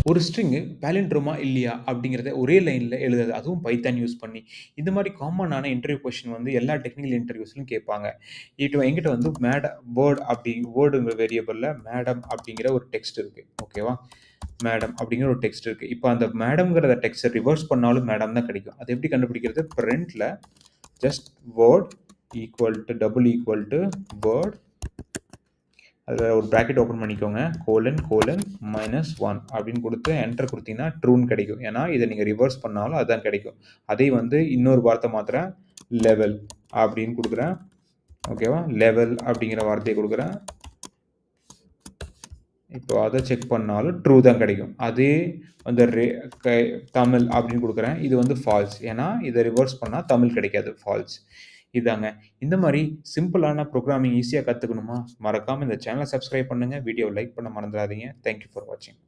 ஒரு ஸ்ட்ரிங் பாலிண்ட்ரோமா இல்லையா அப்படிங்கிறத ஒரே லைன்ல எழுதுறது. அதுவும் பைத்தான் யூஸ் பண்ணி. இந்த மாரி காமனான இன்டர்வியூ கொஸ்டின் வந்து எல்லா டெக்னிக்கல் இன்டர்வியூஸ்லயும் கேட்பாங்க. என்கிட்ட வந்து வேர்டுங்கிற வேரியபிள்ல மேடம் அப்படிங்கிற ஒரு டெக்ஸ்ட் இருக்கு. ஓகேவா? மேடம் அப்படிங்கிற ஒரு டெக்ஸ்ட் இருக்கு. இப்ப அந்த மேடம்ங்கிறத டெக்ஸ்ட்ட ரிவர்ஸ் பண்ணாலும் மேடம் தான் கிடைக்கும். அது எப்படி கண்டுபிடிக்கிறது? பிரிண்ட்ல just word double equal to word, அதில் ஒரு ப்ராக்கெட் ஓப்பன் பண்ணிக்கோங்க. கோலன் -1 அப்படின்னு கொடுத்து என்டர் கொடுத்தீங்கன்னா ட்ரூன்னு கிடைக்கும். ஏன்னா இதை நீங்கள் ரிவர்ஸ் பண்ணாலும் அதுதான் கிடைக்கும். அதை வந்து இன்னொரு வார்த்தை மாத்திரம் லெவல் அப்படின்னு கொடுக்குறேன். ஓகேவா? லெவல் அப்படிங்கிற வார்த்தையை கொடுக்குறேன். இப்போ அதை செக் பண்ணாலும் ட்ரூ தான் கிடைக்கும். அதே வந்து தமிழ் அப்படின்னு கொடுக்குறேன். இது வந்து ஃபால்ஸ். ஏன்னா இதை ரிவர்ஸ் பண்ணால் தமிழ் கிடைக்காது, ஃபால்ஸ். இதாங்க. இந்த மாதிரி சிம்பிளான ப்ரோக்ராமிங் ஈஸியாக கற்றுக்கணுமா? மறக்காமல் இந்த சேனலை சப்ஸ்கிரைப் பண்ணுங்கள். வீடியோவை லைக் பண்ண மறந்துடாதீங்க. தேங்க்யூ ஃபார் வாட்சிங்.